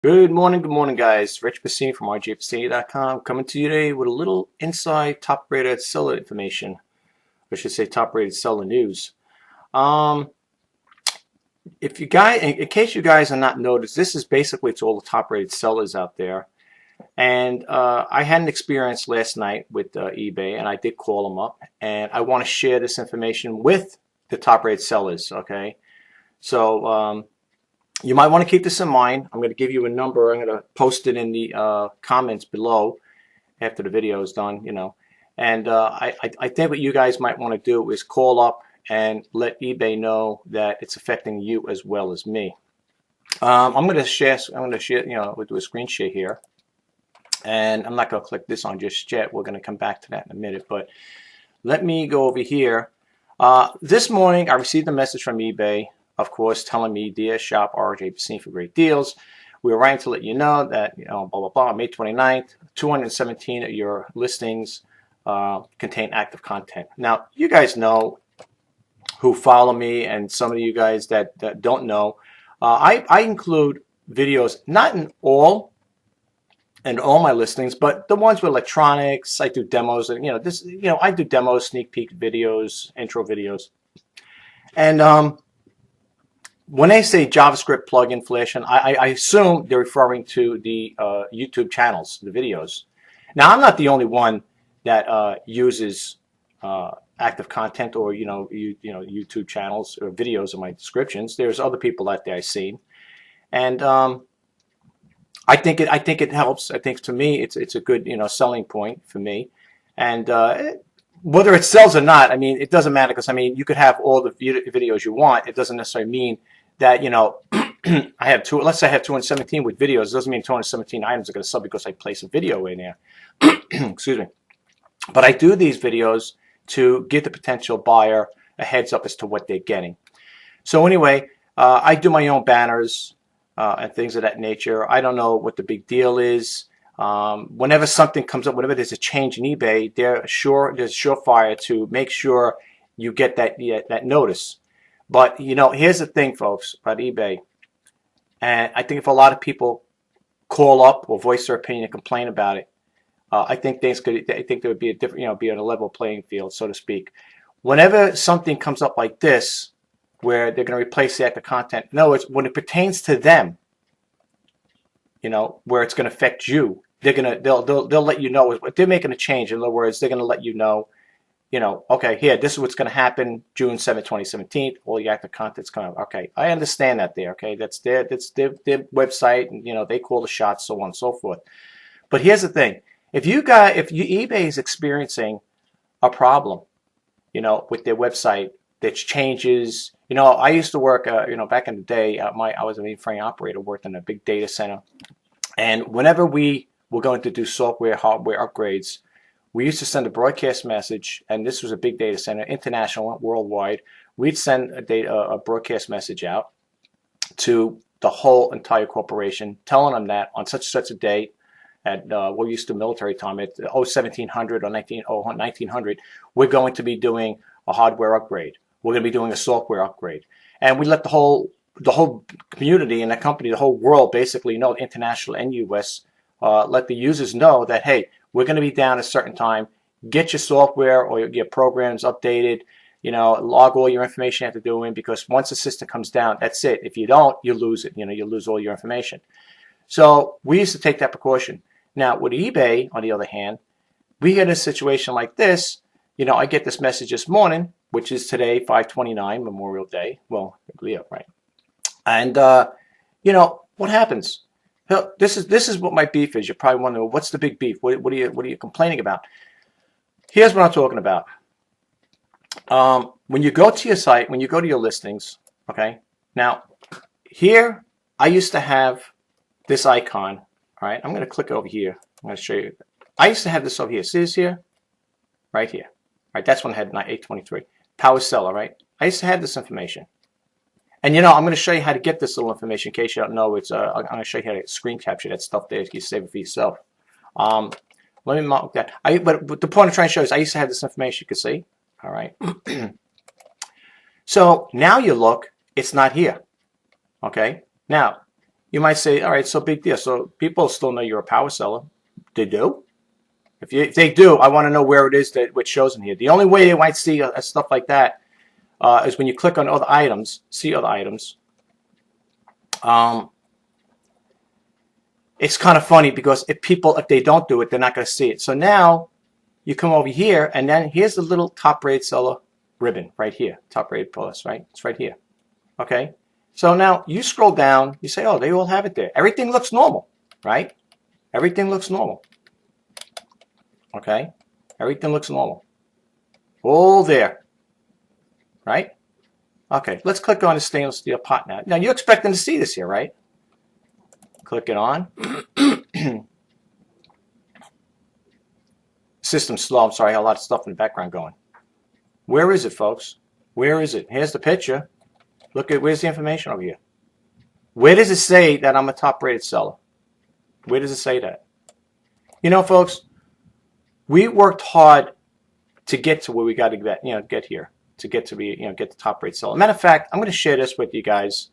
Good morning, guys. RJPASINI from RJPASINI.com coming to you today with a little inside top-rated seller information. I should say top-rated seller news. If you guys, in case you guys are not noticed, this is basically to all the top-rated sellers out there. And I had an experience last night with eBay, and I did call them up, and I want to share this information with the top-rated sellers. Okay, so. You might want to keep this in mind. I'm going to give you a number. I'm going to post it in the comments below after the video is done, And I think what you guys might want to do is call up and let eBay know that it's affecting you as well as me. I'm going to share. We'll do a screen share here, and I'm not going to click this on just yet. We're going to come back to that in a minute. But let me go over here. This morning, I received a message from eBay, of course, telling me, dear shop RJPASINI for great deals. We were writing to let you know that, blah, blah, blah, May 29th, 217 of your listings contain active content. Now, you guys know who follow me, and some of you guys that don't know, I include videos, not in all my listings, but the ones with electronics. I do demos, and I do demos, sneak peek videos, intro videos. And when they say JavaScript plugin flashing, I assume they're referring to the YouTube channels, the videos. Now, I'm not the only one that uses active content or YouTube channels or videos in my descriptions. There's other people out there I've seen, and I think it helps. I think to me it's a good selling point for me, and whether it sells or not, I mean, it doesn't matter, because I mean, you could have all the videos you want. It doesn't necessarily mean that I have let's say I have 217 with videos. It doesn't mean 217 items are going to sell because I place a video in there. Excuse me. But I do these videos to give the potential buyer a heads up as to what they're getting. So anyway, I do my own banners and things of that nature. I don't know what the big deal is. Whenever something comes up, whenever there's a change in eBay, there's surefire to make sure you get that notice. But here's the thing, folks, about eBay, and I think if a lot of people call up or voice their opinion and complain about it, I think there would be a different, be on a level playing field, so to speak. Whenever something comes up like this, where they're going to replace the active content, in other words, when it pertains to them, where it's going to affect you, they'll let you know if they're making a change. In other words, they're going to let you know, okay, here, this is what's going to happen June 7, 2017. All the active content's coming up. Okay, I understand that there. Okay, that's their website, and they call the shots, so on and so forth. But here's the thing: if eBay is experiencing a problem, with their website that changes. I used to work, back in the day. I was a mainframe operator, worked in a big data center, and whenever we were going to do software, hardware upgrades, we used to send a broadcast message, and this was a big data center, international, worldwide. We'd send a broadcast message out to the whole entire corporation, telling them that on such a date, at what we used to military time, at 1700 or 1900, we're going to be doing a hardware upgrade. We're going to be doing a software upgrade, and we let the whole community and the company, the whole world, basically know, international and U.S., let the users know that, hey, we're going to be down at a certain time. Get your software or your programs updated. Log all your information you have to do in, because once the system comes down, that's it. If you don't, you lose it. You lose all your information. So we used to take that precaution. Now with eBay, on the other hand, we get a situation like this. I get this message this morning, which is today, 5/29, Memorial Day. Well, yeah, right. And what happens? This is what my beef is. You're probably wondering, what's the big beef? What are you complaining about? Here's what I'm talking about. When you go to your site, when you go to your listings, okay. Now, here I used to have this icon. All right, I'm going to click over here. I'm going to show you. I used to have this over here. See this here? Right here. All right, that's when I had 823. Power seller, right? I used to have this information. And I'm going to show you how to get this little information in case you don't know. I'm going to show you how to screen capture that stuff there. You can save it for yourself. Let me mark that. But the point I'm trying to show is I used to have this information. You can see. All right. So now you look, it's not here. Okay. Now, You might say, all right, so big deal. So people still know you're a power seller. They do. If they do, I want to know where it is that what shows in here. The only way they might see stuff like that is when you click on other items, see other items. It's kind of funny because if they don't do it, they're not going to see it. So now you come over here, and then here's the little top rated seller ribbon right here, top rated plus, right? It's right here. Okay. So now you scroll down, you say, oh, they all have it there. Everything looks normal, right? Everything looks normal. Okay. Everything looks normal. All there. Right? Okay. Let's click on the stainless steel pot now. Now you're expecting to see this here, right? Click it on. System's slow. I'm sorry. I have a lot of stuff in the background going. Where is it, folks? Where is it? Here's the picture. Look at, where's the information over here? Where does it say that I'm a top-rated seller? Where does it say that? You know, folks, we worked hard to get to where we got to get here, to get to be, get the top-rated seller. Matter of fact, I'm going to share this with you guys.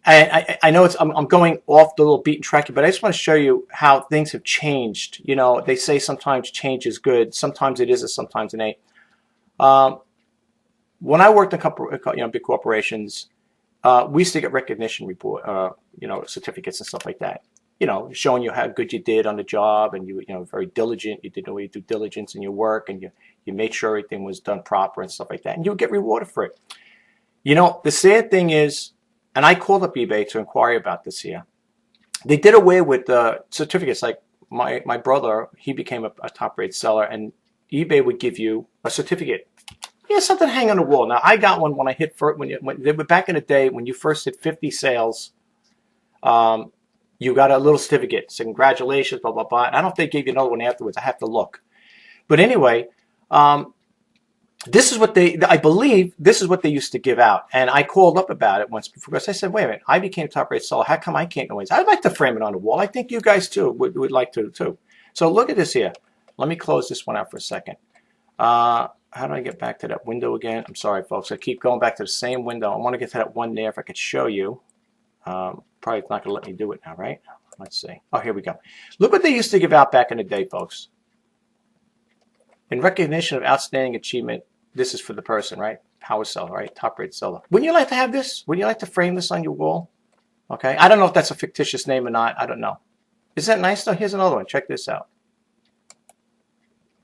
I know I'm going off the little beaten track, but I just want to show you how things have changed. You know, they say sometimes change is good, sometimes it isn't, sometimes it ain't. When I worked in big corporations, we used to get recognition report, certificates and stuff like that. Showing you how good you did on the job, and you very diligent. You did due diligence in your work, and you made sure everything was done proper and stuff like that, and you would get rewarded for it. The sad thing is, and I called up eBay to inquire about this here. They did away with certificates. Like my brother, he became a top-rated seller, and eBay would give you a certificate. Yeah, something hang on the wall. Now, I got one when I hit when they were back in the day when you first hit 50 sales. You got a little certificate. So congratulations, blah blah blah. And I don't know if they gave you another one afterwards. I have to look. But anyway, this is what I believe this is what they used to give out. And I called up about it once before because I said, wait a minute, I became a top-rated seller. How come I can't go in? I'd like to frame it on the wall. I think you guys too would like to too. So look at this here. Let me close this one out for a second. How do I get back to that window again? I'm sorry, folks. I keep going back to the same window. I want to get to that one there if I could show you. Probably not going to let me do it now, right? Let's see. Oh, here we go. Look what they used to give out back in the day, folks. In recognition of outstanding achievement, this is for the person, right? Power seller, right? Top-rated seller. Wouldn't you like to have this? Wouldn't you like to frame this on your wall? Okay. I don't know if that's a fictitious name or not. I don't know. Is that nice, though? Here's another one. Check this out.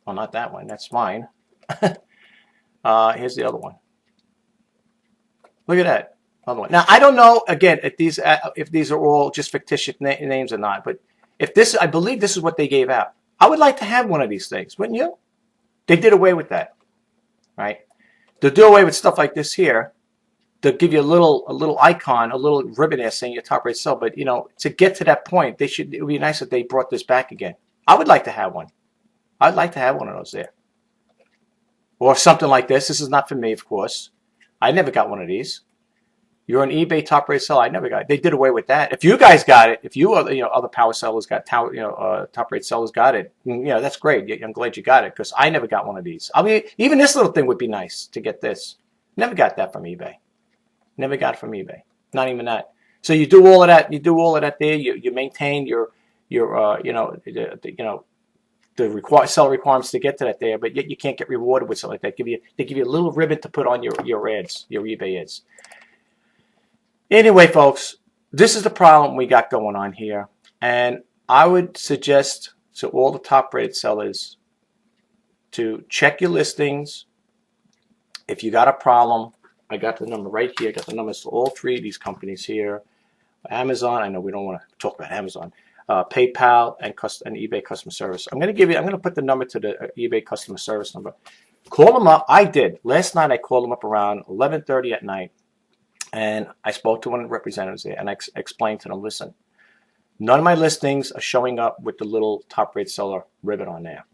Well, not that one. That's mine. Here's the other one. Look at that other one. Now I don't know again if these are all just fictitious names or not, but if this, I believe this is what they gave out. I would like to have one of these things, wouldn't you? They did away with that, right? They'll do away with stuff like this here. They'll give you a little icon, a little ribbon there saying you're top-rated seller. But to get to that point, it would be nice if they brought this back again. I would like to have one. I'd like to have one of those there. Or something like this. This is not for me, of course. I never got one of these. You're an eBay top-rated seller. I never got it. They did away with that. If you guys got it, if you other power sellers got top-rated sellers got it, that's great. I'm glad you got it because I never got one of these. I mean, even this little thing would be nice to get this. Never got that from eBay. Never got it from eBay. Not even that. So you do all of that. You do all of that there. You maintain your the seller requirements to get to that there, but yet you can't get rewarded with something like that. They give you a little ribbon to put on your ads, your eBay ads. Anyway, folks, this is the problem we got going on here, and I would suggest to all the top-rated sellers to check your listings. If you got a problem, I got the number right here. I got the numbers for all three of these companies here. Amazon, I know we don't want to talk about Amazon. PayPal and eBay customer service. I'm going to put the number to the eBay customer service number. Call them up. I did. Last night I called them up around 11:30 at night, and I spoke to one of the representatives there, and I explained to them, listen, none of my listings are showing up with the little top-rated seller ribbon on there.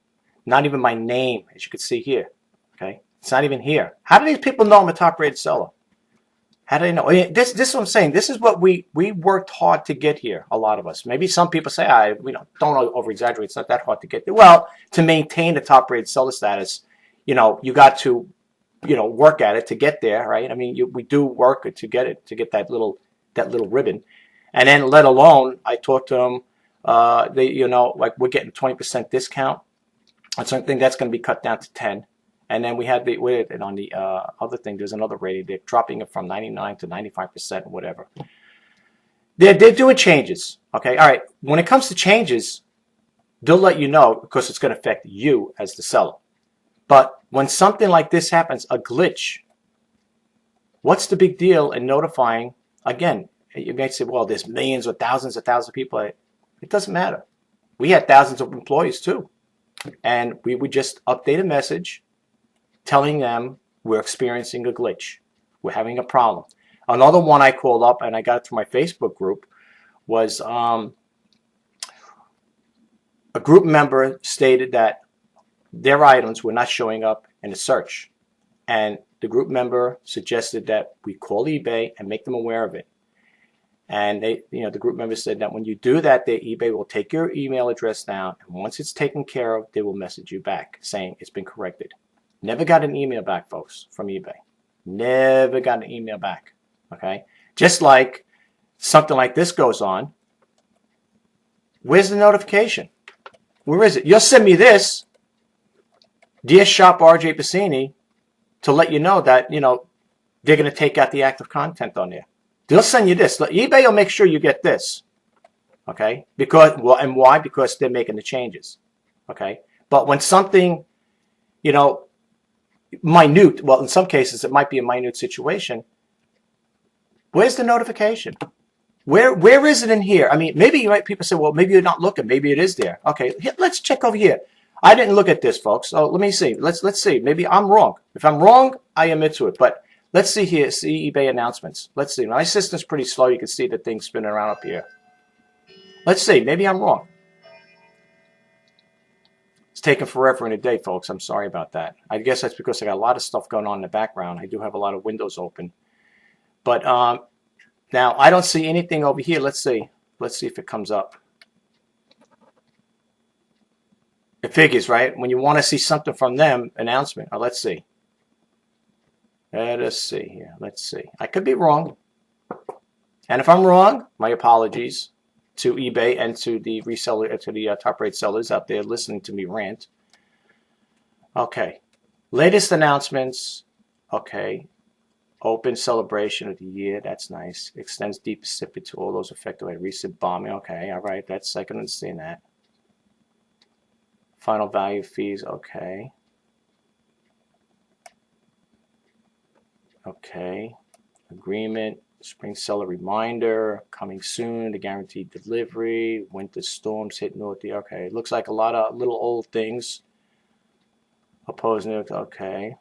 Not even my name, as you can see here. Okay, it's not even here. How do these people know I'm a top-rated seller? How do they know? This is what I'm saying. This is what we worked hard to get here, a lot of us. Maybe some people say, don't over-exaggerate. It's not that hard to get there. Well, to maintain the top-rated seller status, you got to, work at it to get there, right? I mean, we do work to get it, to get that little ribbon. And then let alone, I talked to them, like we're getting 20% discount on something that's going to be cut down to 10. And then we had and on the other thing, there's another rating. They're dropping it from 99 to 95%, whatever. They're doing changes. Okay, all right. When it comes to changes, they'll let you know because it's going to affect you as the seller. But when something like this happens, a glitch, what's the big deal in notifying? Again, you may say, well, there's millions or thousands of people. It doesn't matter. We had thousands of employees too. And we would just update a message telling them we're experiencing a glitch. We're having a problem. Another one I called up, and I got it through my Facebook group, was a group member stated that their items were not showing up in the search. And the group member suggested that we call eBay and make them aware of it. And the group member said that when you do that, eBay will take your email address down, and once it's taken care of, they will message you back saying it's been corrected. Never got an email back, folks, from eBay. Never got an email back. Okay? Just like something like this goes on, where's the notification? Where is it? You'll send me this, dear shop RJPASINI, to let you know that, they're going to take out the active content on there. They'll send you this. eBay will make sure you get this. Okay? And why? Because they're making the changes. Okay? But when something, minute, well, in some cases it might be a minute situation, where's the notification? Where is it in here? I mean, maybe people say, well, maybe you're not looking. Maybe it is there. Okay, let's check over here. I didn't look at this, folks. So let me see. Let's see. Maybe I'm wrong. If I'm wrong, I admit to it. But let's see here. See eBay announcements. Let's see. My system's pretty slow. You can see the thing spinning around up here. Let's see. Maybe I'm wrong. It's taking forever in a day, folks. I'm sorry about that. I guess that's because I got a lot of stuff going on in the background. I do have a lot of windows open. But now I don't see anything over here. Let's see. Let's see if it comes up. It figures, right? When you want to see something from them, announcement. Oh, let's see. Let us see here. Let's see. I could be wrong. And if I'm wrong, my apologies to eBay and to the reseller, to the top rate sellers out there listening to me rant. Okay. Latest announcements. Okay. Open celebration of the year. That's nice. Extends deep sympathy to all those affected by recent bombing. Okay. All right. I can understand that. Final value fees. Okay. Okay. Agreement. Spring seller reminder. Coming soon. The guaranteed delivery. Winter storms hit north. Okay. It looks like a lot of little old things. Opposing it. Okay.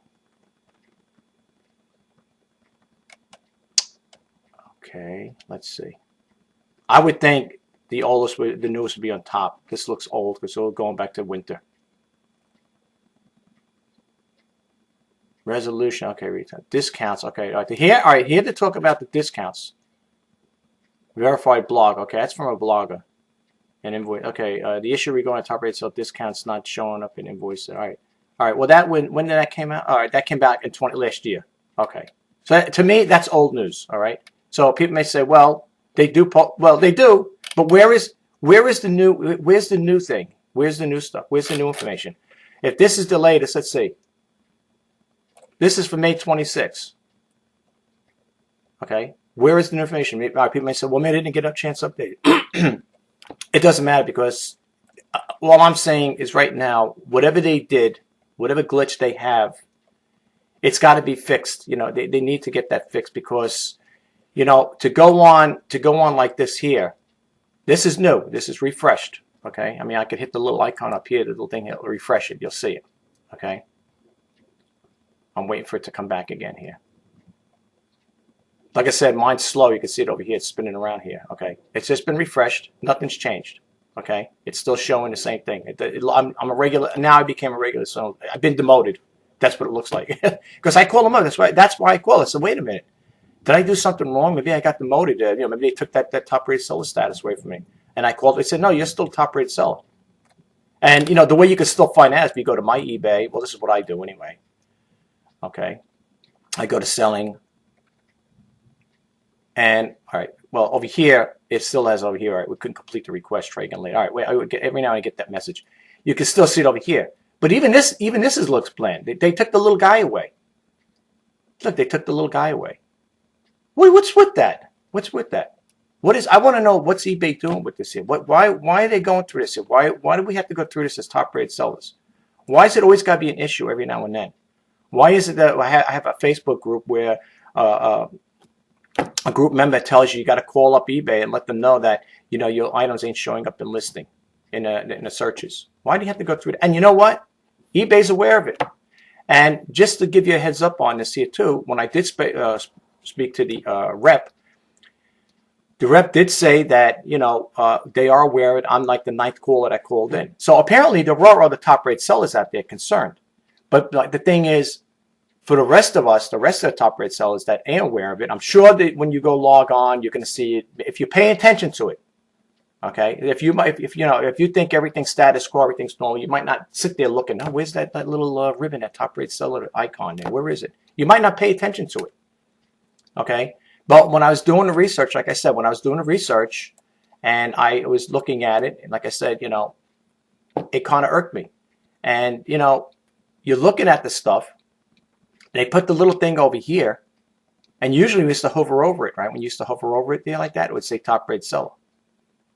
Okay. Let's see. I would think the newest would be on top. This looks old because we're going back to winter. Resolution. Okay, retail. Discounts. Okay. All right. Here to talk about the discounts. Verified blog. Okay, that's from a blogger. An invoice. Okay. The issue regarding top rate sale discounts not showing up in invoices. All right. All right. Well, when did that came out? All right, that came back in last year. Okay. So to me, that's old news. All right. So people may say, well, they do. Well, they do. But where's the new thing? Where's the new stuff? Where's the new information? If this is the latest, let's see. This is for May 26th. Okay. Where is the new information? People may say, well, maybe they didn't get a chance to update it. It doesn't matter because all I'm saying is right now, whatever they did, whatever glitch they have, it's got to be fixed. They need to get that fixed because, to go on like this here, this is new. This is refreshed. Okay. I mean, I could hit the little icon up here, the little thing, it'll refresh it. You'll see it. Okay. I'm waiting for it to come back again here. Like I said, mine's slow. You can see it over here. It's spinning around here. Okay. It's just been refreshed. Nothing's changed. Okay. It's still showing the same thing. I'm a regular. Now I became a regular. So I've been demoted. That's what it looks like. Because I call them up. That's why I call. I said, wait a minute. Did I do something wrong? Maybe I got demoted. Maybe they took that top rate seller status away from me. And I called. They said, no, you're still top rate seller. And, the way you can still find that is if you go to my eBay. Well, this is what I do anyway. Okay. I go to selling. And, all right, well, over here, It still has over here. All right, we couldn't complete the request. Try again later. All right, wait. Every now and I get that message. You can still see it over here. But even this looks bland. They took the little guy away. Look, they took the little guy away. Wait, what's with that? What's with that? I want to know what's eBay doing with this here. Why are they going through this here? Why do we have to go through this as top-rated sellers? Why is it always got to be an issue every now and then? Why is it that I have a Facebook group where a group member tells you got to call up eBay and let them know that your items ain't showing up in listing in the searches? Why do you have to go through it? And you know what? eBay's aware of it. And just to give you a heads up on this here too, when I did speak to the rep, the rep did say that they are aware of it. I'm like the 9th caller that called in. So apparently there were other top-rated sellers out there concerned. But the thing is, for the rest of us, the rest of the top-rated sellers that ain't aware of it, I'm sure that when you go log on, you're going to see it if you pay attention to it. Okay, if you think everything's status quo, everything's normal, you might not sit there looking. Oh, where's that little ribbon, that top-rated seller icon there? Where is it? You might not pay attention to it. Okay, but when I was doing the research, like I said, when I was doing the research, and I was looking at it, and like I said, it kind of irked me. And you're looking at the stuff. They put the little thing over here, and usually we used to hover over it, right? When you used to hover over it there like that, it would say top-rated seller.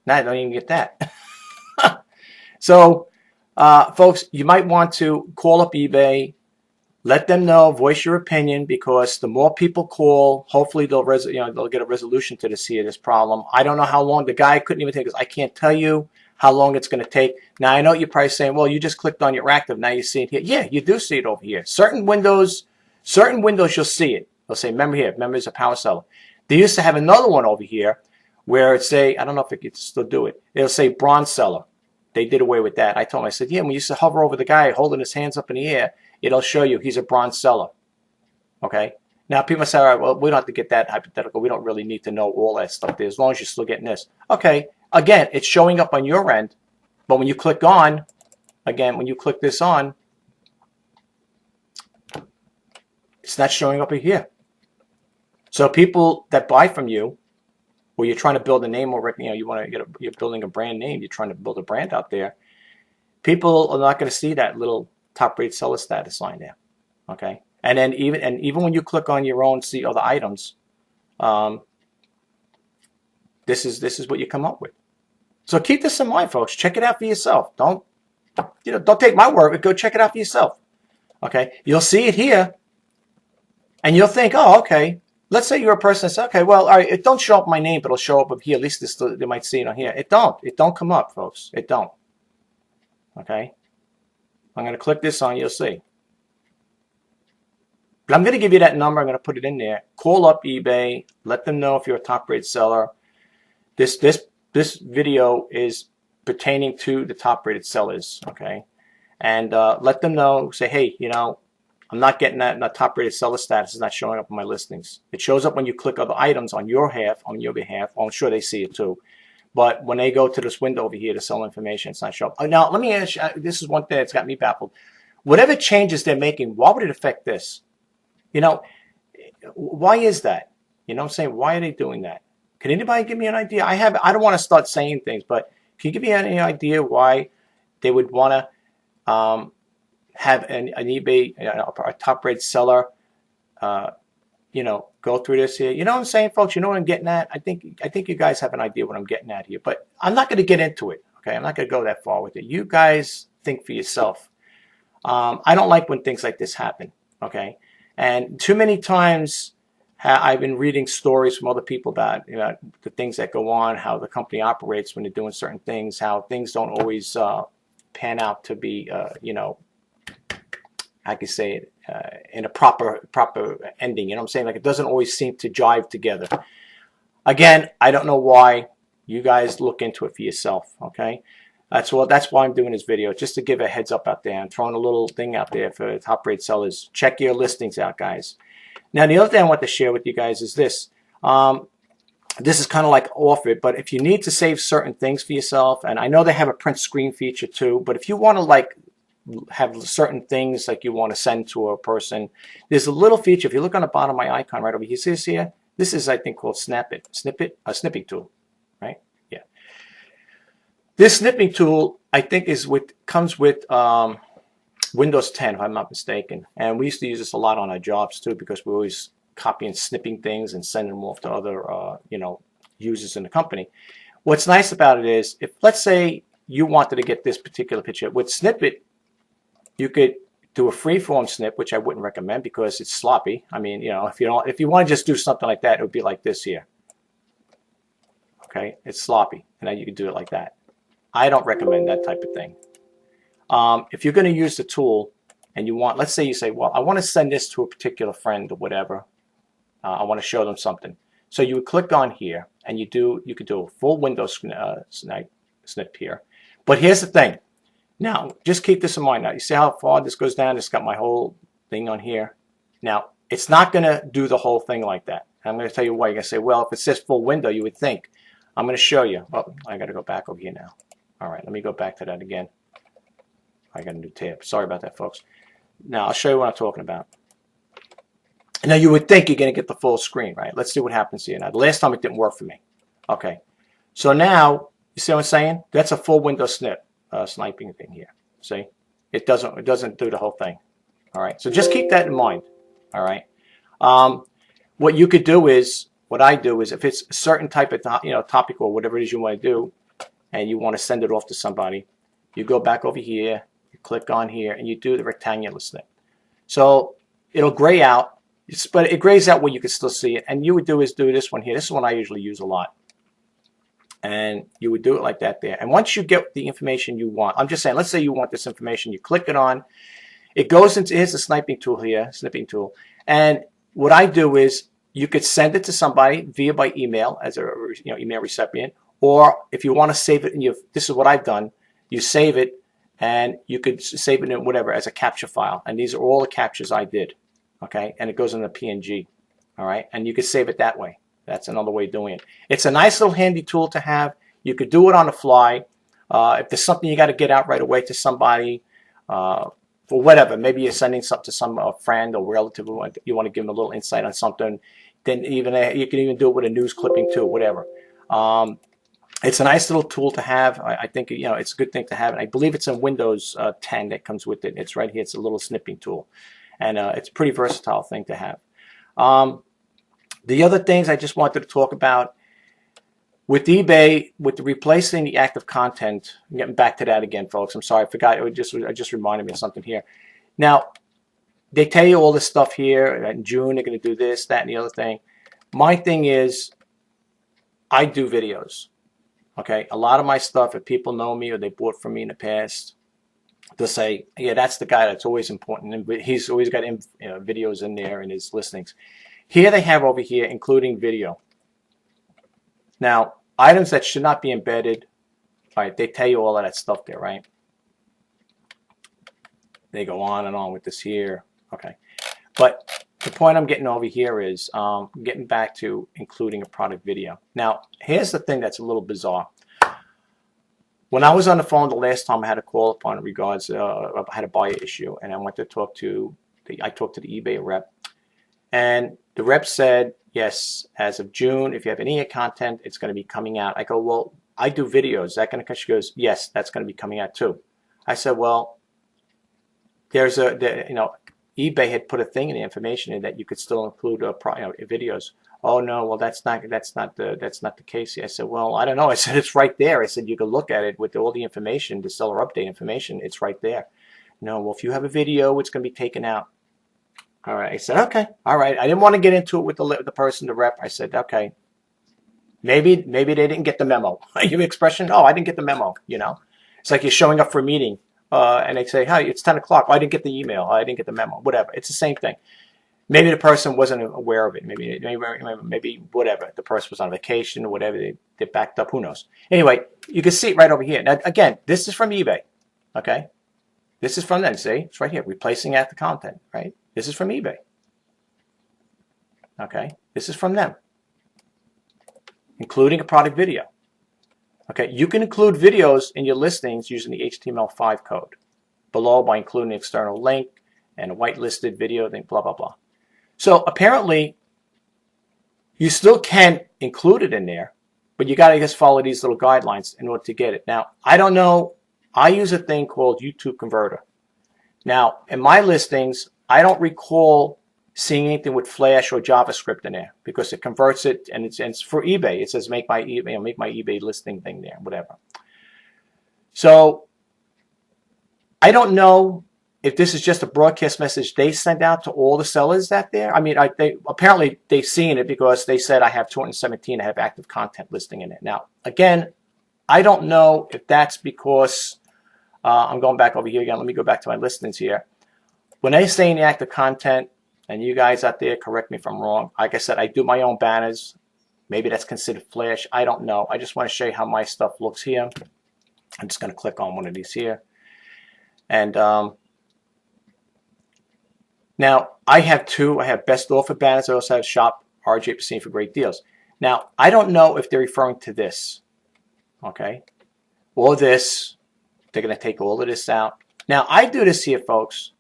Now I don't even get that. So, folks, you might want to call up eBay, let them know, voice your opinion, because the more people call, hopefully they'll get a resolution to this problem. I don't know how long. The guy couldn't even take this. I can't tell you how long it's going to take. Now I know you're probably saying, well, you just clicked on your active. Now you see it here. Yeah, you do see it over here. Certain windows you'll see it. They'll say, remember here, remember it's a power seller. They used to have another one over here where it say, I don't know if it could still do it. It'll say bronze seller. They did away with that. I told him, I said, yeah, when you used to hover over the guy holding his hands up in the air, it'll show you he's a bronze seller. Okay? Now people say, all right, well, we don't have to get that hypothetical. We don't really need to know all that stuff there as long as you're still getting this. Okay, again, it's showing up on your end, but when you click on, again, when you click this on, it's not showing up here. So people that buy from you, or you're trying to build a name, or you're building a brand name, you're trying to build a brand out there, people are not going to see that little top-rated seller status line there. Okay, and then even when you click on your own, see other items, this is what you come up with. So keep this in mind, folks. Check it out for yourself. Don't take my word, but go check it out for yourself. Okay, you'll see it here, and you'll think, oh, okay. Let's say you're a person that says, okay, well, all right, it don't show up my name, but it'll show up here. At least they might see it on here. It don't come up, folks. It don't. Okay, I'm going to click this on. You'll see. But I'm going to give you that number. I'm going to put it in there. Call up eBay. Let them know if you're a top-rated seller. This video is pertaining to the top-rated sellers. Okay, and let them know. Say, hey, I'm not getting that top-rated seller status is not showing up on my listings. It shows up when you click other items on your behalf. Well, I'm sure they see it too. But when they go to this window over here to sell information, it's not showing up. Now, let me ask you, this is one thing that's got me baffled. Whatever changes they're making, why would it affect this? Why is that? You know what I'm saying? Why are they doing that? Can anybody give me an idea? I don't want to start saying things, but can you give me any idea why they would want to have an eBay, a top-rated seller, go through this here? You know what I'm saying, folks? You know what I'm getting at? I think you guys have an idea what I'm getting at here, but I'm not going to get into it. Okay, I'm not going to go that far with it. You guys think for yourself. I don't like when things like this happen. Okay, and too many times I've been reading stories from other people about the things that go on, how the company operates when they're doing certain things, how things don't always pan out to be, I could say it in a proper ending. You know what I'm saying? Like, it doesn't always seem to jive together. Again, I don't know why. You guys look into it for yourself. Okay, that's why I'm doing this video, just to give a heads up out there. I'm throwing a little thing out there for top-rated sellers. Check your listings out, guys. Now, the other thing I want to share with you guys is this. This is kind of like off it, but if you need to save certain things for yourself, and I know they have a print screen feature too, but if you want to have certain things like you want to send to a person, there's a little feature. If you look on the bottom of my icon right over here, see this here? This is, I think, called snipping tool, right? This snipping tool, I think, comes with Windows 10, if I'm not mistaken. And we used to use this a lot on our jobs too, because we're always copying, snipping things and sending them off to other, users in the company. What's nice about it is, if let's say you wanted to get this particular picture with Snippet, you could do a free-form snip, which I wouldn't recommend because it's sloppy. I mean, if you want to just do something like that, it would be like this here. Okay, it's sloppy, and then you can do it like that. I don't recommend that type of thing. If you're going to use the tool and you want, let's say you say, well, I want to send this to a particular friend or whatever. I want to show them something. So you would click on here, and you could do a full window snip here. But here's the thing. Now, just keep this in mind. Now, you see how far this goes down? It's got my whole thing on here. Now, it's not going to do the whole thing like that. I'm going to tell you why. You're going to say, well, if it says full window, you would think. I'm going to show you. Oh, I got to go back over here now. All right, let me go back to that again. I got a new tab. Sorry about that, folks. Now, I'll show you what I'm talking about. Now, you would think you're going to get the full screen, right? Let's see what happens here. Now, the last time it didn't work for me. Okay. So now, you see what I'm saying? That's a full window snip. Sniping thing here. See, it doesn't do the whole thing. All right, so just keep that in mind. All right, what you could do is, what I do is, if it's a certain type of topic or whatever it is you want to do, and you want to send it off to somebody, you go back over here, you click on here, and you do the rectangular snip. So it'll gray out, but it grays out where you can still see it. And you would do this one here. This is one I usually use a lot. And you would do it like that there. And once you get the information you want, I'm just saying, let's say you want this information, you click it on, it goes into, here's the sniping tool here, snipping tool. And what I do is, you could send it to somebody by email as a email recipient, or if you want to save it, this is what I've done, you save it, and you could save it in whatever as a capture file. And these are all the captures I did, okay? And it goes in a PNG, all right? And you could save it that way. That's another way of doing it. It's a nice little handy tool to have. You could do it on the fly. If there's something you got to get out right away to somebody, for whatever, maybe you're sending something to some friend or relative, you want to give them a little insight on something, then you can even do it with a news clipping too, whatever. It's a nice little tool to have. I think it's a good thing to have. And I believe it's in Windows 10 that comes with it. It's right here. It's a little snipping tool. And it's a pretty versatile thing to have. The other things I just wanted to talk about with eBay, with replacing the active content. I'm getting back to that again, folks. I'm sorry, I forgot. It just reminded me of something here. Now, they tell you all this stuff here. In June, they're going to do this, that, and the other thing. My thing is, I do videos. Okay, a lot of my stuff, if people know me or they bought from me in the past, they'll say, yeah, that's the guy that's always important. And he's always got videos in there in his listings. Here they have over here, including video. Now, items that should not be embedded, all right, they tell you all of that stuff there, right? They go on and on with this here. Okay. But the point I'm getting over here is getting back to including a product video. Now, here's the thing that's a little bizarre. When I was on the phone the last time I had a call upon regards, I had a buyer issue, and I went to talk to the eBay rep. And the rep said, yes, as of June, if you have any content, it's going to be coming out. I go, well, I do videos. Is that going to come? She goes, yes, that's going to be coming out too. I said, well, there's eBay had put a thing in the information in that you could still include videos. Oh no, well that's not the case. I said, well, I don't know. I said, it's right there. I said, you can look at it with all the information, the seller update information. It's right there. No, well, if you have a video, it's going to be taken out. All right. I said, okay. All right. I didn't want to get into it with the person, the rep. I said, okay. Maybe they didn't get the memo. Your expression, oh, I didn't get the memo. It's like you're showing up for a meeting, and they say, hey, it's 10 o'clock. Oh, I didn't get the email. Oh, I didn't get the memo. Whatever. It's the same thing. Maybe the person wasn't aware of it. Maybe whatever. The person was on vacation or whatever. They backed up. Who knows? Anyway, you can see it right over here. Now, again, this is from eBay. Okay. This is from them. See, it's right here. Replacing active content. Right. This is from eBay. Okay, this is from them, including a product video. Okay, you can include videos in your listings using the HTML5 code below by including an external link and a whitelisted video thing, blah, blah, blah. So apparently, you still can include it in there, But you got to just follow these little guidelines in order to get it. Now, I don't know. I use a thing called YouTube Converter. Now, in my listings, I don't recall seeing anything with Flash or JavaScript in there because it converts it, and it's for eBay. It says make my eBay listing thing there, whatever. So I don't know if this is just a broadcast message they send out to all the sellers that there. I mean, apparently they've seen it because they said I have 217. I have active content listing in it. Now, again, I don't know if that's because I'm going back over here again. Let me go back to my listings here. When they say in the active content, and you guys out there, correct me if I'm wrong. Like I said, I do my own banners. Maybe that's considered Flash. I don't know. I just want to show you how my stuff looks here. I'm just going to click on one of these here. And now I have two. I have best offer banners. I also have shop RJPASINI for great deals. Now, I don't know if they're referring to this. Okay. Or this. They're going to take all of this out. Now, I do this here, folks,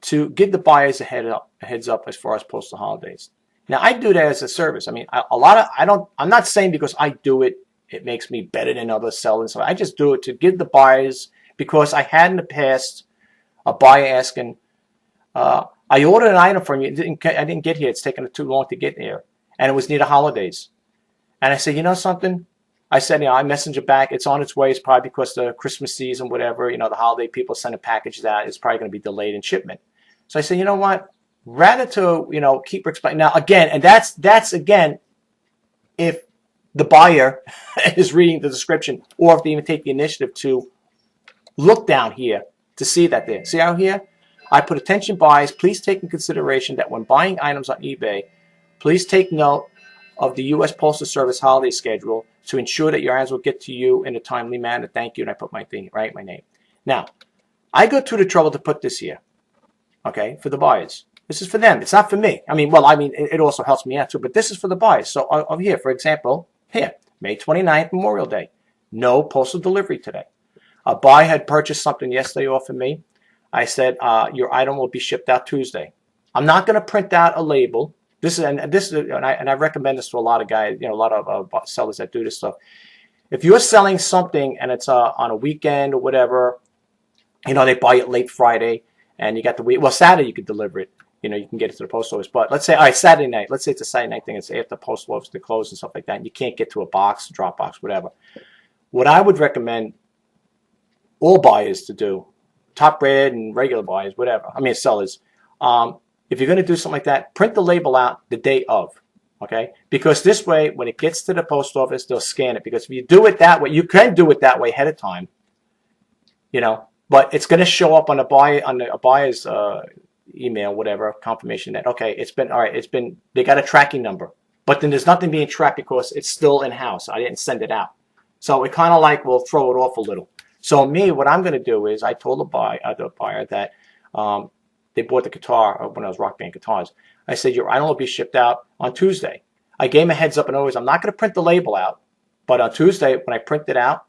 to give the buyers a heads up as far as postal holidays. Now, I do that as a service. I mean, I'm not saying because I do it, it makes me better than other sellers. So I just do it to give the buyers, because I had in the past a buyer asking, I ordered an item from you. I didn't get here. It's taken too long to get here. And it was near the holidays. And I said, you know something? I said, I messenger back. It's on its way. It's probably because the Christmas season, whatever, the holiday people sending packages out. It's probably going to be delayed in shipment. So I said, you know what? Rather to, keep explaining. Now, again, and that's again, if the buyer is reading the description, or if they even take the initiative to look down here to see that there. See out here? I put attention buyers, please take in consideration that when buying items on eBay, please take note of the U.S. Postal Service holiday schedule to ensure that your items will get to you in a timely manner. Thank you. And I put my thing, right, my name. Now, I go through the trouble to put this here, okay, for the buyers. This is for them. It's not for me. It also helps me out too, but this is for the buyers. So over here, for example, here, May 29th, Memorial Day. No postal delivery today. A buyer had purchased something yesterday off of me. I said, your item will be shipped out Tuesday. I'm not going to print out a label. And I recommend this to a lot of guys, a lot of sellers that do this stuff. If you're selling something and it's on a weekend or whatever, they buy it late Friday and you got the week. Well, Saturday you could deliver it. You can get it to the post office. But let's say, all right, Saturday night. Let's say it's a Saturday night thing. It's after the post office to close and stuff like that. And you can't get to a box, drop box, whatever. What I would recommend all buyers to do, top rated and regular buyers, whatever. Sellers. If you're going to do something like that, print the label out the day of, okay? Because this way, when it gets to the post office, they'll scan it. Because if you do it that way, you can do it that way ahead of time, but it's going to show up on a buyer's email, whatever, confirmation that, okay, they got a tracking number. But then there's nothing being tracked because it's still in-house. I didn't send it out. So it kind of will throw it off a little. So what I'm going to do is I told the buyer that they bought the guitar when I was Rock Band Guitars. I said, your item will be shipped out on Tuesday. I gave him a heads up, and always, I'm not going to print the label out, but on Tuesday, when I print it out,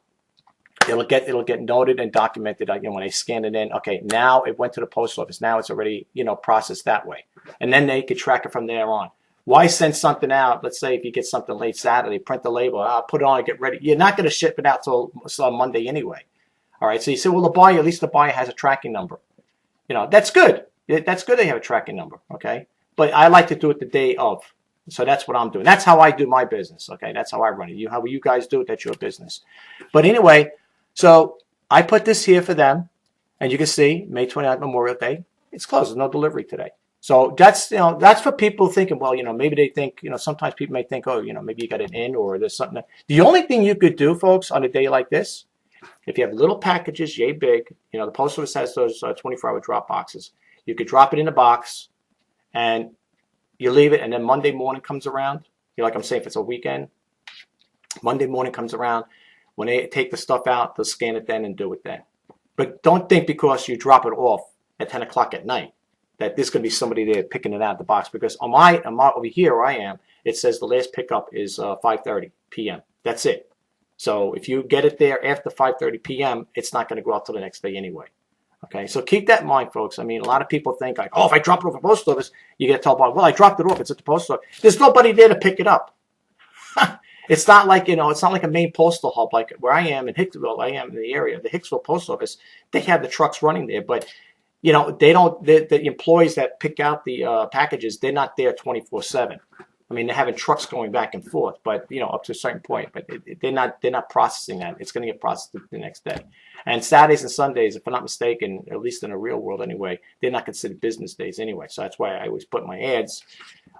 it'll get noted and documented. When I scan it in, okay, now it went to the post office. Now it's already, processed that way. And then they could track it from there on. Why send something out? Let's say if you get something late Saturday, print the label, put it on and get ready. You're not going to ship it out till Monday anyway. All right, so you say, well, at least the buyer has a tracking number. That's good. That's good they have a tracking number, okay? But I like to do it the day of. So that's what I'm doing. That's how I do my business, okay? That's how I run it. How you guys do it, that's your business. But anyway, so I put this here for them, and you can see May 29th, Memorial Day. It's closed. There's no delivery today. So that's for people thinking, well, maybe they think, sometimes people may think, oh, maybe you got it in or there's something. The only thing you could do, folks, on a day like this, if you have little packages, yay big, the post office has those 24-hour drop boxes. You could drop it in a box, and you leave it, and then Monday morning comes around. Like I'm saying, if it's a weekend, Monday morning comes around. When they take the stuff out, they'll scan it then and do it then. But don't think because you drop it off at 10 o'clock at night that there's going to be somebody there picking it out of the box. Because on my over here where I am, it says the last pickup is 5:30 p.m. That's it. So if you get it there after 5:30 p.m., it's not going to go out till the next day anyway. Okay, so keep that in mind, folks. A lot of people think like, oh, if I drop it off at the post office, you get told, well, I dropped it off. It's at the post office. There's nobody there to pick it up. It's not like, it's not like a main postal hub like where I am in Hicksville. I am in the area, the Hicksville post office. They have the trucks running there, but they don't. The employees that pick out the packages, they're not there 24/7. I mean, they're having trucks going back and forth, but up to a certain point. But they're not processing that. It's going to get processed the next day. And Saturdays and Sundays, if I'm not mistaken, at least in the real world anyway, they're not considered business days anyway. So that's why I always put my ads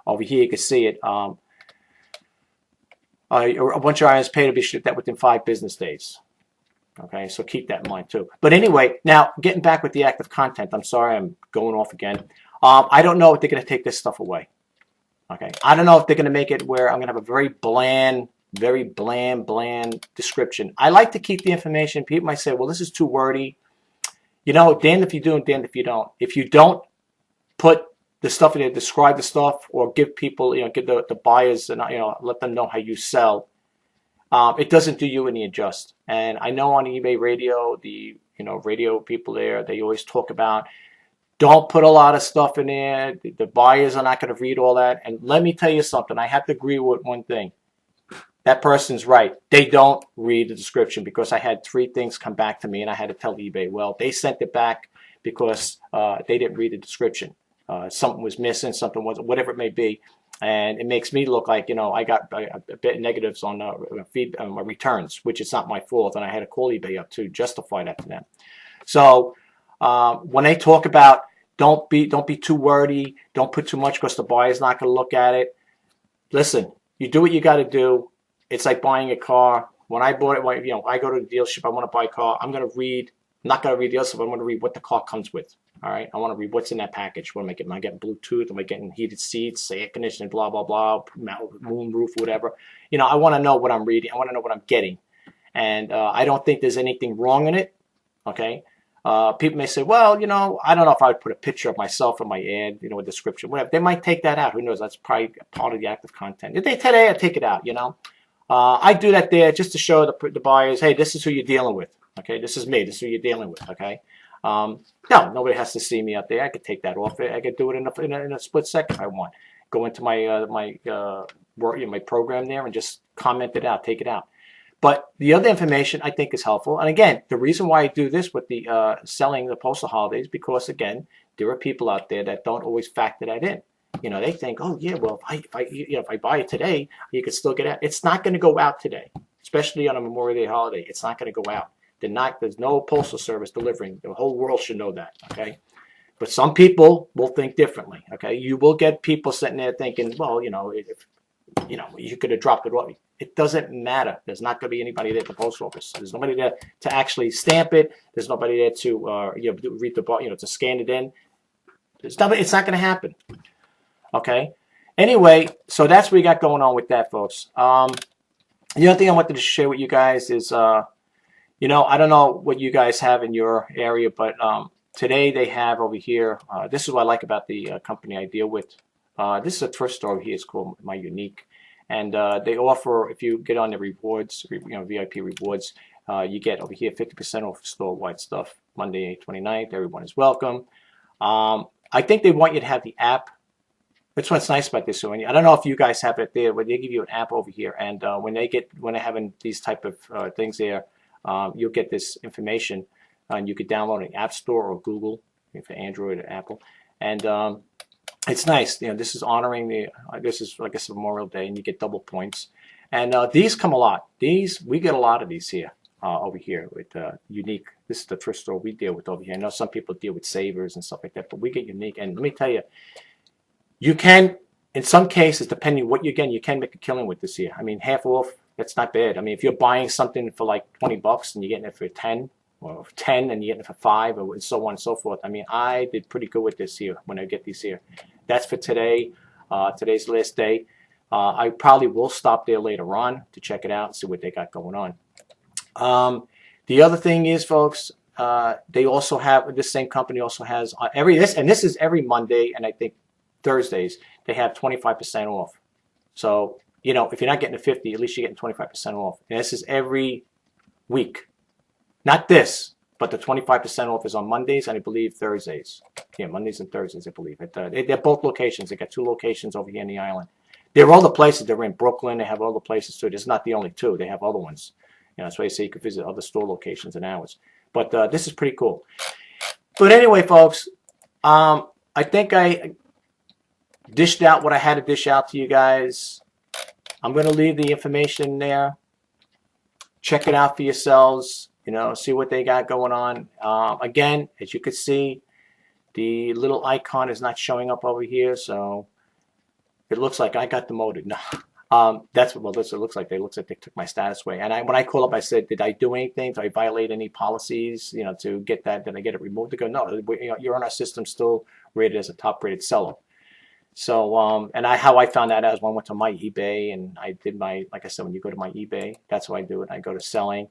over here. You can see it. Once your iron is paid, it'll be shipped out within 5 business days. Okay, so keep that in mind too. But anyway, now getting back with the active content. I'm sorry, I'm going off again. I don't know if they're going to take this stuff away. Okay, I don't know if they're going to make it where I'm going to have a very bland description. I like to keep the information. People might say, well, this is too wordy. Damned if you do and damned if you don't. If you don't put the stuff in there, describe the stuff, or give people, give the buyers, and let them know how you sell, it doesn't do you any adjust. And I know on eBay radio, the radio people there, they always talk about, don't put a lot of stuff in there. The buyers are not going to read all that. And let me tell you something. I have to agree with one thing. That person's right. They don't read the description, because I had 3 things come back to me and I had to tell eBay, well, they sent it back because they didn't read the description. Something was missing, something wasn't, whatever it may be. And it makes me look like, I got a bit of negatives on my returns, which is not my fault. And I had to call eBay up to justify that to them. So when they talk about don't be too wordy, don't put too much because the buyer's not going to look at it. Listen, you do what you got to do. It's like buying a car. When I bought it, I go to the dealership, I want to buy a car. I'm not going to read the other stuff. I'm going to read what the car comes with. All right, I want to read what's in that package. What am I getting? Am I getting Bluetooth? Am I getting heated seats, air conditioning, blah, blah, blah, moon roof, whatever. I want to know what I'm reading. I want to know what I'm getting. And I don't think there's anything wrong in it, okay? People may say, well, I don't know if I would put a picture of myself in my ad, a description, whatever. They might take that out. Who knows? That's probably part of the active content. If they today, I take it out, I do that there just to show the buyers, hey, this is who you're dealing with, okay? This is me. This is who you're dealing with, okay? No, nobody has to see me up there. I could take that off. I could do it in a split second if I want. Go into my my program there and just comment it out, take it out. But the other information I think is helpful. And again, the reason why I do this with the selling the postal holidays, because again, there are people out there that don't always factor that in. They think, oh yeah, well, if I buy it today, you could still get it. It's not going to go out today, especially on a Memorial Day holiday. It's not going to go out. There's no postal service delivering. The whole world should know that, okay? But some people will think differently, okay? You will get people sitting there thinking, well, if you could have dropped it off. It doesn't matter. There's not going to be anybody there at the post office. There's nobody there to actually stamp it. There's nobody there to read the to scan it in. It's not going to happen, okay? Anyway, so that's what we got going on with that, folks. The other thing I wanted to share with you guys is. I don't know what you guys have in your area, but today they have over here, this is what I like about the company I deal with. This is a thrift store over here. It's called My Unique. And they offer, if you get on the rewards, VIP rewards, you get over here 50% off store-wide stuff. Monday, 29th, everyone is welcome. I think they want you to have the app. That's what's nice about this. So I don't know if you guys have it there, but they give you an app over here. And when they're having these type of things there, you'll get this information, and you could download it in App Store or Google for Android or Apple, and it's nice. This is honoring this is like a Memorial Day, and you get double points. And these come a lot. We get a lot of these here over here with Unique. This is the thrift store we deal with over here. I know some people deal with Savers and stuff like that, but we get Unique. And let me tell you, you can, in some cases, depending what you get, you can make a killing with this here. I mean, half off. That's not bad. I mean, if you're buying something for like $20 and you're getting it for 10, or 10 and you're getting it for 5, or so on and so forth. I mean, I did pretty good with this here when I get these here. That's for today. Today's the last day. I probably will stop there later on to check it out and see what they got going on. The other thing is, folks, they also have, this same company also has this is every Monday and I think Thursdays, they have 25% off. So, if you're not getting the 50, at least you're getting 25% off. And this is every week. Not this, but the 25% off is on Mondays and I believe Thursdays. Yeah, Mondays and Thursdays, I believe. They're both locations. They got 2 locations over here in the island. There are other places. They're in Brooklyn. They have other places too. It's not the only two. They have other ones. That's why I say you could visit other store locations and ours. But this is pretty cool. But anyway, folks, I think I dished out what I had to dish out to you guys. I'm going to leave the information there. Check it out for yourselves. See what they got going on. Again, as you can see, the little icon is not showing up over here, so it looks like I got demoted. No, that's what it looks like. It looks like they took my status away. And when I called up, I said, "Did I do anything? Did I violate any policies? To get that? Did I get it removed?" They go, "No, you're on our system, still rated as a top-rated seller." So, how I found that out is when I went to my eBay and I did like I said, when you go to my eBay, that's how I do it. I go to selling.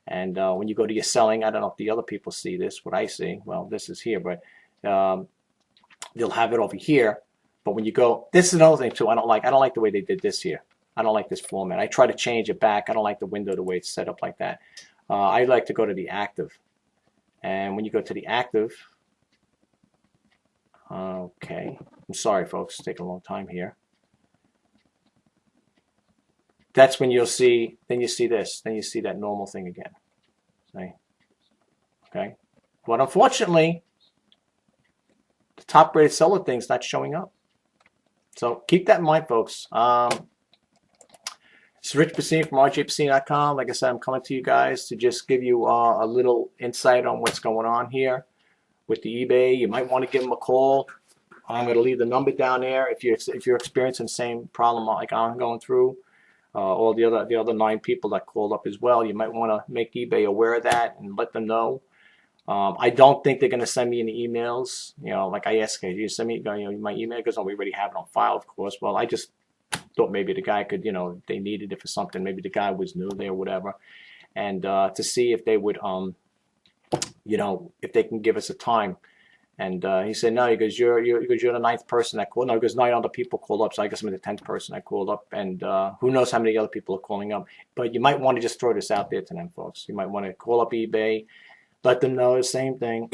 And when you go to your selling, I don't know if the other people see this, what I see. Well, this is here, but they'll have it over here. But when you go, this is another thing too. I don't like the way they did this here. I don't like this format. I try to change it back. I don't like the window the way it's set up like that. I like to go to the active. And when you go to the active, okay. I'm sorry, folks. It's taking a long time here. That's when you'll see, then you see this. Then you see that normal thing again. See? Okay. But unfortunately, the top-rated seller thing's not showing up. So keep that in mind, folks. It's RJPASINI from RJPASINI.com. Like I said, I'm coming to you guys to just give you a little insight on what's going on here with the eBay. You might want to give them a call. I'm going to leave the number down there if you're experiencing the same problem like I'm going through. All the other 9 people that called up as well. You might want to make eBay aware of that and let them know. I don't think they're going to send me any emails. Like I asked, "Can you send me my email?" Because we already have it on file, of course. Well, I just thought maybe the guy could, if they needed it for something. Maybe the guy was new there or whatever. And to see if they would, if they can give us a time. And he said, "No," he goes, you're the 9th person that called. No, he goes, 9 other people called up, so I guess I'm the 10th person that called up. And who knows how many other people are calling up. But you might want to just throw this out there to them, folks. You might want to call up eBay, let them know the same thing.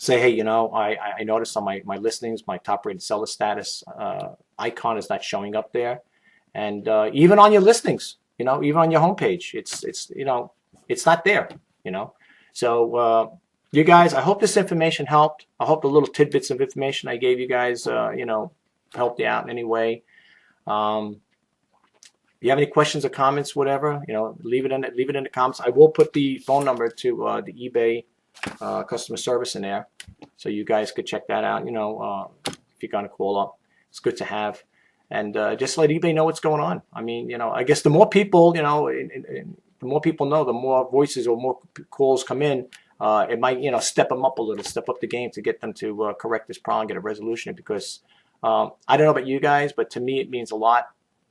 Say, "Hey, I noticed on my listings, my top-rated seller status icon is not showing up there." And even on your listings, even on your homepage, it's not there, So you guys, I hope this information helped. I hope the little tidbits of information I gave you guys, helped you out in any way. If you have any questions or comments, whatever, leave it in the comments. I will put the phone number to the eBay customer service in there, so you guys could check that out. If you're gonna call up, it's good to have, and just let eBay know what's going on. I mean, I guess the more people, the more people know, the more voices or more calls come in. It might, step them up a little, step up the game to get them to correct this problem, get a resolution. Because I don't know about you guys, but to me it means a lot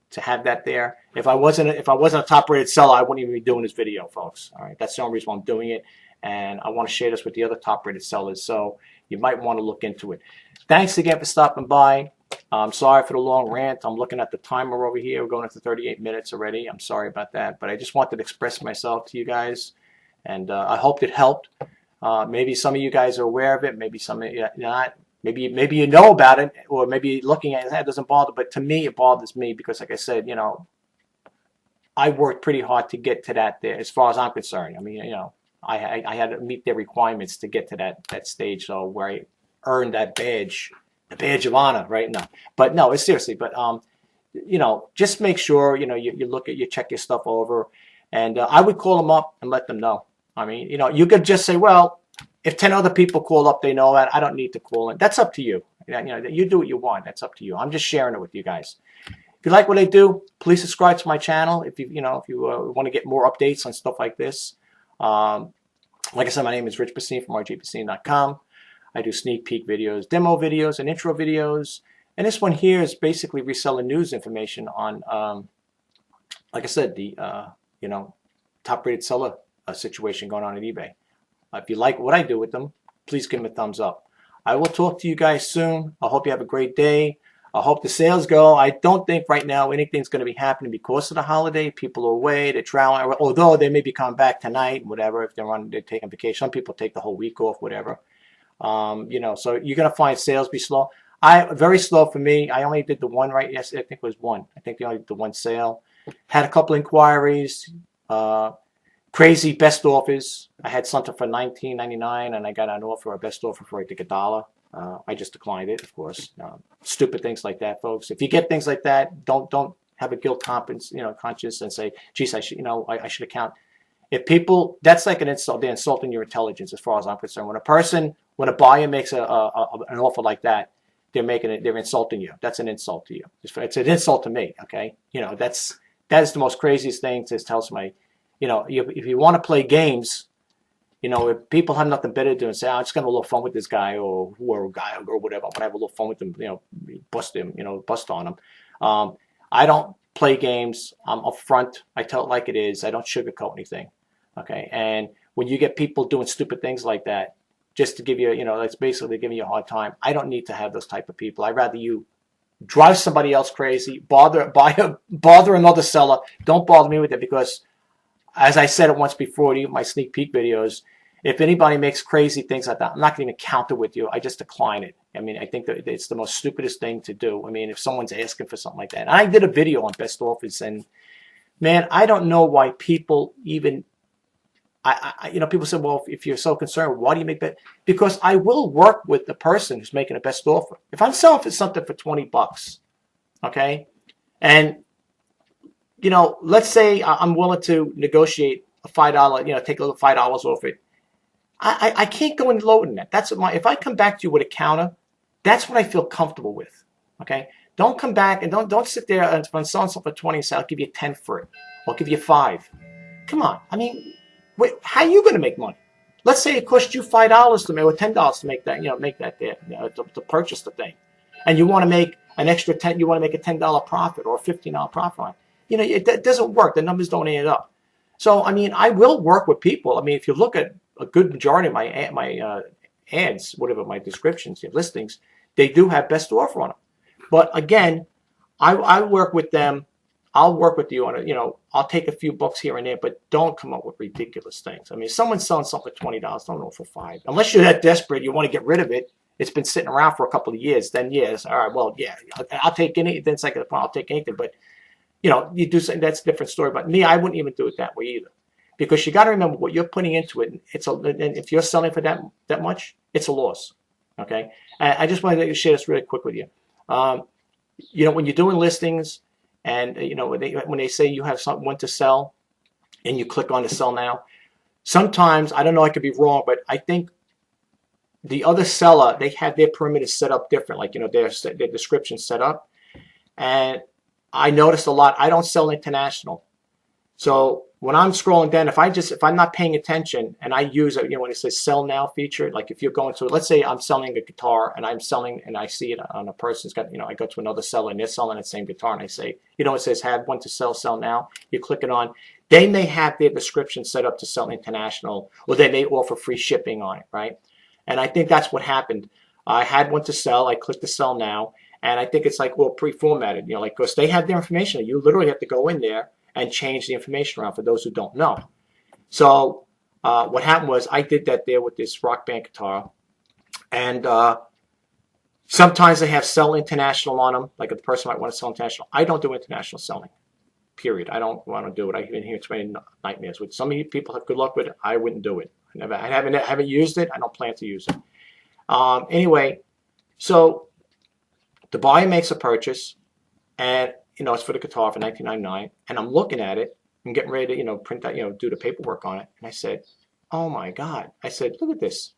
to have that there. If I wasn't a top-rated seller, I wouldn't even be doing this video, folks. All right, that's the only reason why I'm doing it, and I want to share this with the other top-rated sellers. So you might want to look into it. Thanks again for stopping by. I'm sorry for the long rant. I'm looking at the timer over here. We're going into 38 minutes already. I'm sorry about that, but I just wanted to express myself to you guys. And I hope it helped. Maybe some of you guys are aware of it. Maybe some of you not. Maybe you know about it, or maybe looking at it doesn't bother. But to me, it bothers me because, like I said, I worked pretty hard to get to that there. As far as I'm concerned, I mean, I had to meet their requirements to get to that stage. So where I earned that badge, the badge of honor, right now. But no, it's seriously. But just make sure you check your stuff over, and I would call them up and let them know. I mean, you could just say, well, if 10 other people call up, they know that. I don't need to call in. That's up to you. You do what you want. That's up to you. I'm just sharing it with you guys. If you like what I do, please subscribe to my channel. If you want to get more updates on stuff like this. Like I said, my name is RJPASINI from RJPASINI.com. I do sneak peek videos, demo videos, and intro videos. And this one here is basically reseller news information on, like I said, the top-rated seller situation going on at eBay. If you like what I do with them, please give them a thumbs up. I will talk to you guys soon. I hope you have a great day. I hope the sales go. I don't think right now anything's going to be happening because of the holiday. People are away, they're traveling, although they may be coming back tonight, whatever, if they're taking vacation. Some people take the whole week off, whatever. So you're going to find sales be slow. Very slow for me. I only did the one right yesterday. I think it was one. I think they only did the one sale. Had a couple inquiries. Crazy best offers. I had something for $19.99 and I got an offer, a best offer for I think $1. I just declined it, of course. Stupid things like that, folks. If you get things like that, don't have a guilt conscience and say, geez, I should account. If people, that's like an insult. They're insulting your intelligence, as far as I'm concerned. When a buyer makes an offer like that, they're insulting you. That's an insult to you. It's an insult to me. Okay, that is the most craziest thing to tell somebody. If you want to play games, if people have nothing better to do and say, I'm just gonna have a little fun with this guy or guy or girl, whatever. I'm gonna have a little fun with them. Bust on them. I don't play games. I'm upfront. I tell it like it is. I don't sugarcoat anything. Okay, and when you get people doing stupid things like that, just to give you, that's basically giving you a hard time. I don't need to have those type of people. I'd rather you drive somebody else crazy, bother another seller. Don't bother me with it, because, as I said it once before, even my sneak peek videos, if anybody makes crazy things like that, I'm not going to even counter with you. I just decline it. I mean, I think that it's the most stupidest thing to do. I mean, if someone's asking for something like that. And I did a video on best offers, and man, I don't know why people even. People say, well, if you're so concerned, why do you make that? Because I will work with the person who's making a best offer. If I'm selling for something for $20, okay, and let's say I'm willing to negotiate a $5, take a little $5 off it. I can't go any lower than that. If I come back to you with a counter, that's what I feel comfortable with. Okay, don't come back and don't sit there and if I'm selling something for 20 and say I'll give you 10 for it. I'll give you 5. Come on, I mean. Wait, how are you going to make money? Let's say it cost you $5 to make or $10 to make that, make that there, to purchase the thing, and you want to make an extra 10. You want to make a $10 profit or a $15 profit on it. It doesn't work. The numbers don't add up. So I mean, I will work with people. I mean, if you look at a good majority of my ads, whatever my descriptions, listings, they do have best offer on them. But again, I work with them. I'll work with you on it. I'll take a few bucks here and there, but don't come up with ridiculous things. I mean, if someone's selling something for $20, don't know for $5. Unless you're that desperate, you want to get rid of it. It's been sitting around for a couple of years. Then yes, all right. Well, yeah, I'll take any. Then second point, I'll take anything. But you do something, that's a different story. But me, I wouldn't even do it that way either, because you got to remember what you're putting into it. And if you're selling for that much, it's a loss. Okay. I just wanted to share this really quick with you. When you're doing listings. And when they say you have one to sell, and you click on to sell now, sometimes I don't know. I could be wrong, but I think the other seller, they have their perimeter set up different, like their description set up. And I noticed a lot. I don't sell international, so when I'm scrolling down, if I'm not paying attention and I use it, when it says sell now feature, like if you're going to, let's say I'm selling a guitar and I see it on a person's got, I go to another seller and they're selling the same guitar and I say, it says have one to sell now. You click it on. They may have their description set up to sell international, or they may offer free shipping on it, right? And I think that's what happened. I had one to sell. I clicked to sell now, and I think it's like, well, pre-formatted, because they have their information. You literally have to go in there and change the information around for those who don't know. So what happened was I did that there with this Rock Band guitar. And sometimes they have sell international on them, like if the person might want to sell international. I don't do international selling, period. I don't want to do it. I've been here too many nightmares with it. Some of you people have good luck with it. I wouldn't do it. I haven't used it. I don't plan to use it. Anyway, so the buyer makes a purchase, and it's for the guitar for $19.99, and I'm looking at it. I'm getting ready to, print that, do the paperwork on it. And I said, oh my God. I said, look at this.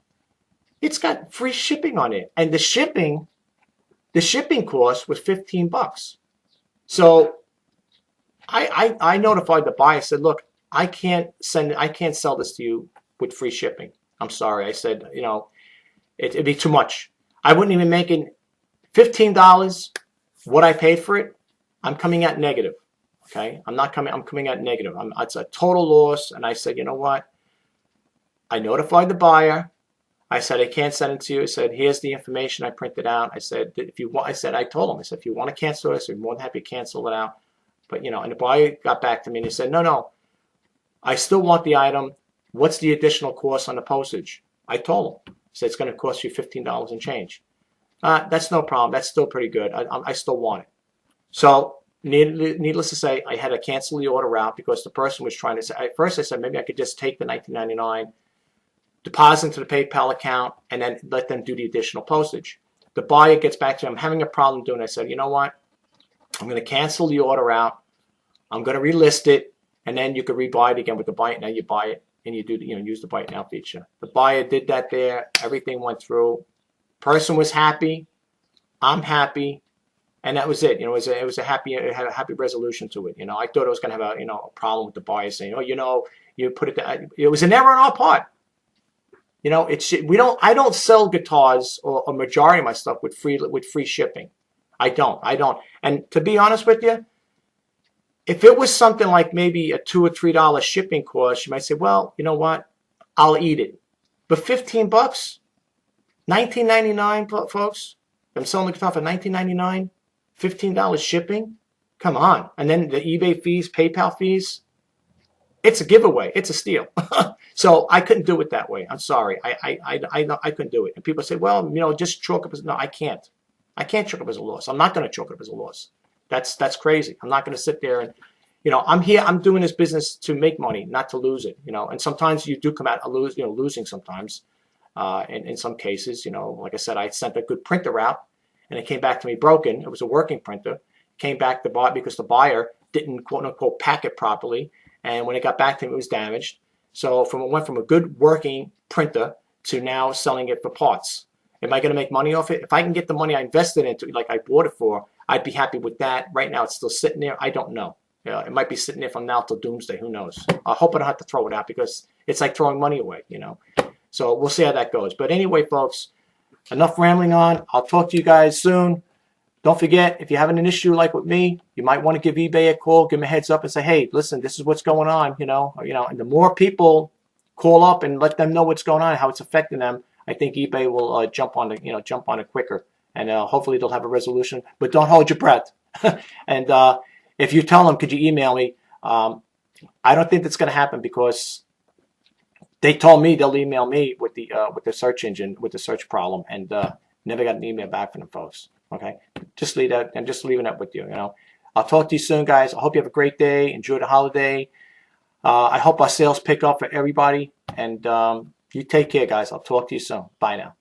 It's got free shipping on it. And the shipping cost was $15. So I notified the buyer. I said, look, I can't sell this to you with free shipping. I'm sorry. I said, it'd be too much. I wouldn't even make it $15 what I paid for it. I'm coming out negative. Okay, I'm coming out negative. It's a total loss. And I said, you know what? I notified the buyer. I said, I can't send it to you. I said, here's the information I printed out. I said, I told him, if you want to cancel this, I'm more than happy to cancel it out. But, and the buyer got back to me and he said, no, I still want the item. What's the additional cost on the postage? I told him. I said, it's going to cost you $15 and change. That's no problem. That's still pretty good. I still want it. So needless to say, I had to cancel the order out because the person was trying to say, at first I said maybe I could just take the $19.99, deposit into the PayPal account, and then let them do the additional postage. The buyer gets back to me, I'm having a problem doing it. I said, you know what? I'm going to cancel the order out. I'm going to relist it, and then you can rebuy it again with the buy it now. You buy it, and you do use the buy it now feature. The buyer did that there. Everything went through. Person was happy. I'm happy. And that was it. It was a happy resolution to it. I thought it was going to have a problem with the buyer saying, oh, you put it. It was an error on our part. I don't sell guitars or a majority of my stuff with free shipping. I don't. And to be honest with you, if it was something like maybe a $2 or $3 shipping cost, you might say, well, you know what? I'll eat it. But $15, $19.99, folks. I'm selling the guitar for $19.99. $15 shipping? Come on. And then the eBay fees, PayPal fees. It's a giveaway. It's a steal. So I couldn't do it that way. I'm sorry. I couldn't do it. And people say, well, just chalk up as, no, I can't. I can't chalk up as a loss. I'm not going to chalk up as a loss. That's crazy. I'm not going to sit there and, I'm here. I'm doing this business to make money, not to lose it. And sometimes you do come out losing sometimes. In some cases, like I said, I sent a good printer out, and it came back to me broken. It was a working printer. It came back to buy because the buyer didn't quote unquote pack it properly, and when it got back to me, it was damaged. So it went from a good working printer to now selling it for parts. Am I going to make money off it? If I can get the money I invested into, like I bought it for, I'd be happy with that. Right now, it's still sitting there. I don't know. It might be sitting there from now till doomsday. Who knows? I hope I don't have to throw it out because it's like throwing money away, So we'll see how that goes. But anyway, folks, enough rambling on. I'll talk to you guys soon. Don't forget, if you're having an issue like with me, you might want to give eBay a call, give them a heads up and say, hey, listen, this is what's going on, and the more people call up and let them know what's going on, how it's affecting them, I think eBay will jump on it quicker, and hopefully they'll have a resolution. But don't hold your breath. And if you tell them, could you email me? I don't think that's going to happen because they told me they'll email me with the search engine, with the search problem, and never got an email back from them folks. Okay, just leave that. I'm just leaving that with you. I'll talk to you soon, guys. I hope you have a great day. Enjoy the holiday. I hope our sales pick up for everybody, and you take care, guys. I'll talk to you soon. Bye now.